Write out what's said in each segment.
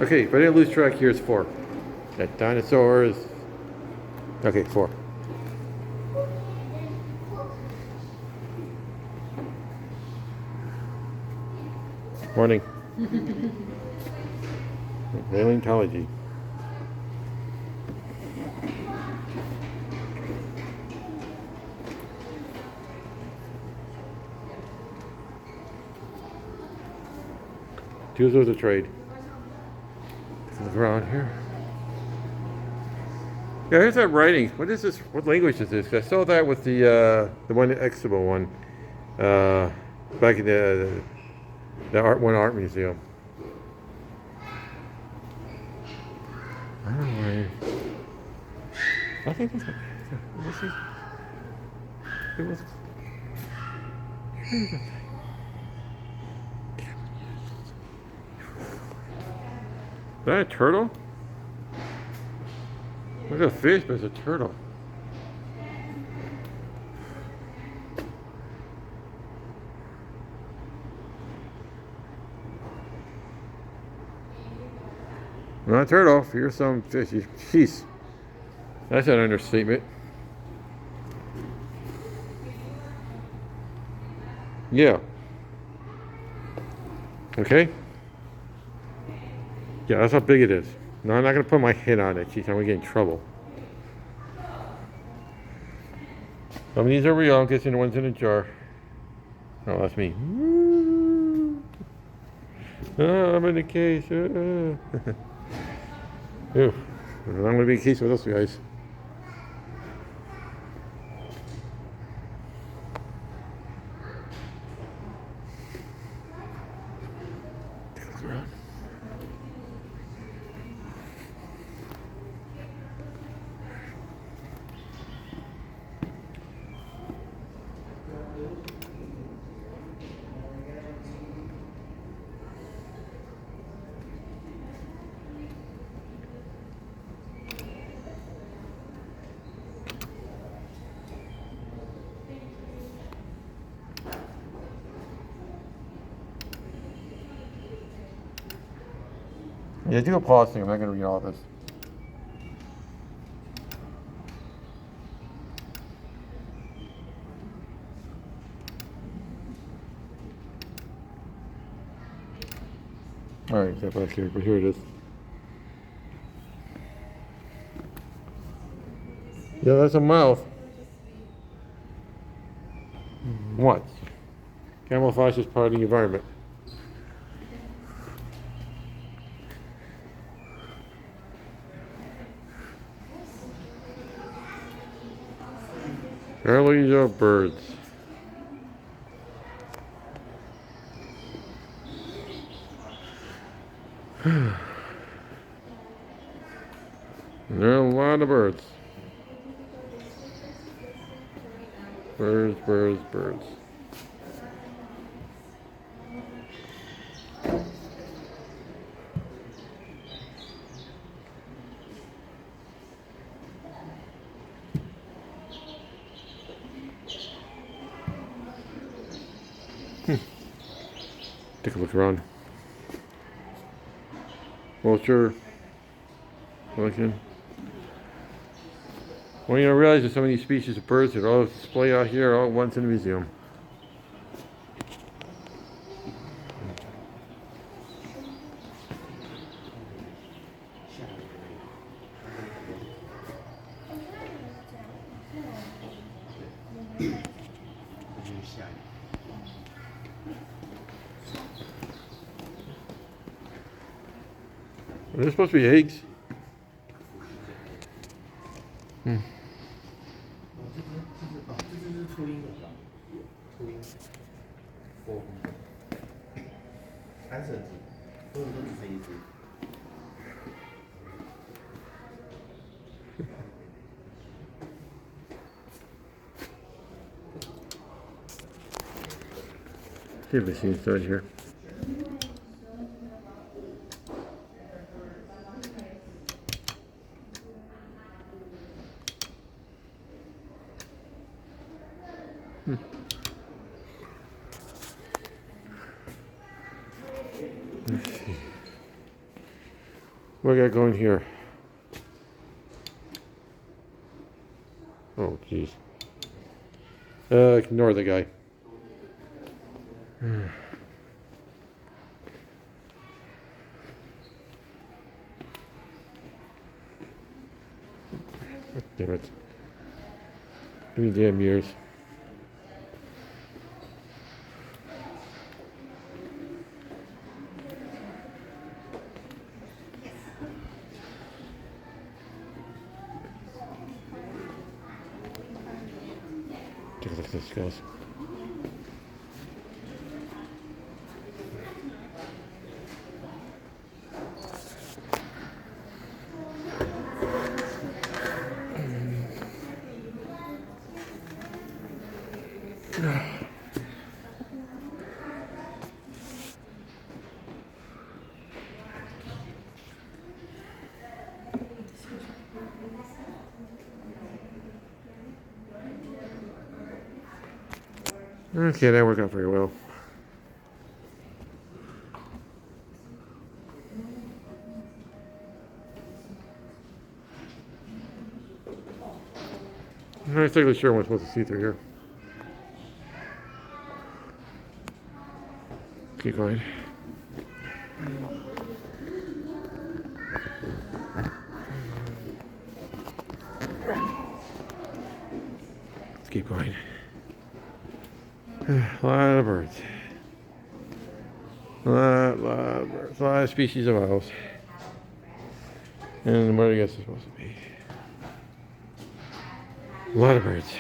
Okay, if I didn't lose track, here's 4. Got dinosaurs. Okay, 4. Morning. Paleontology. Choose a trade. Look around here. Yeah, here's that writing. What is this? What language is this? I saw that with the one Expo one, back in the art museum. I don't know why. I think this is. It was. Is that a turtle? Look at a fish, but it's a turtle. Not a turtle. Here's some fish. Jeez. That's an understatement. Yeah. Okay. Yeah, that's how big it is. No, I'm not going to put my head on it. Jeez, I'm going to get in trouble. Some of these are real. I'm guessing the ones in the jar. Oh, that's me. Oh, I'm in the case. Ew. I'm going to be in the case with those guys. Take a look around. Yeah, do a pause thing. I'm not going to read all of this. All right, step back here, but here it is. Yeah, that's a mouth. What? Camouflage is part of the environment. Early birds. There are a lot of birds. Birds, birds, birds. Take a look around. Vulture. Pelican. Well, you don't realize that some of these species of birds that all display out here all at once in the museum. Are there supposed to be eggs? Hmm. See if I see inside here. Let's see. What do I got going here? Oh, jeez. Ignore the guy. Damn it. Give me damn ears. Take a look at this, guys. Okay, that worked out very well. I'm not exactly sure what I'm supposed to see through here. Keep going. Let's keep going. A lot of birds. A lot of birds. A lot of species of owls. And what I guess it's supposed to be. A lot of birds.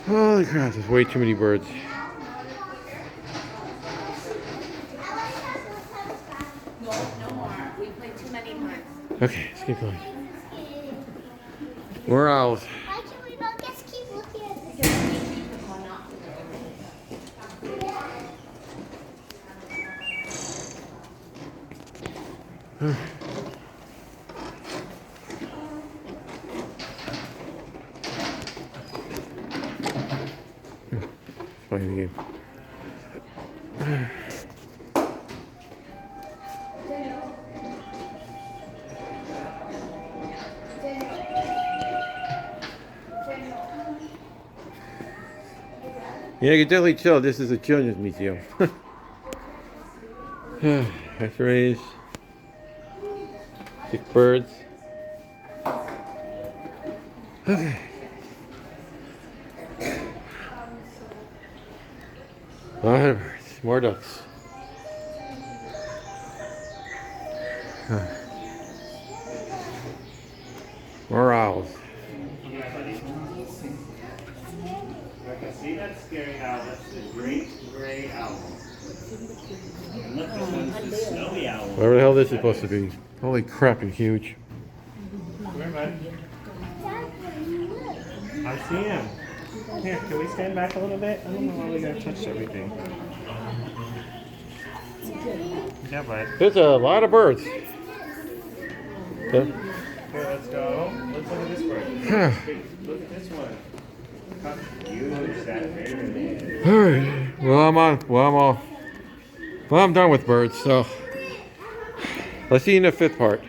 Holy crap, there's way too many birds. No more. We played too many times. Okay, let's keep going. More owls. Why can't we not just keep looking at this? Playing the game. Yeah, you can definitely tell this is a children's museum. X-rays, sick birds. Okay. A lot of birds, more ducks. More owls. See that scary owl? That's the great gray owl. And look, this one's the snowy owl. Whatever the hell this is supposed to be. Holy crap, you're huge. Where, bud? I see him. Here, can we stand back a little bit? I don't know why we gotta touch everything. Yeah, bud. There's a lot of birds. Here, let's go. Let's look at this bird. Look at this one. How huge that bird is. Alright. Well, I'm done with birds, so let's see you in the fifth part.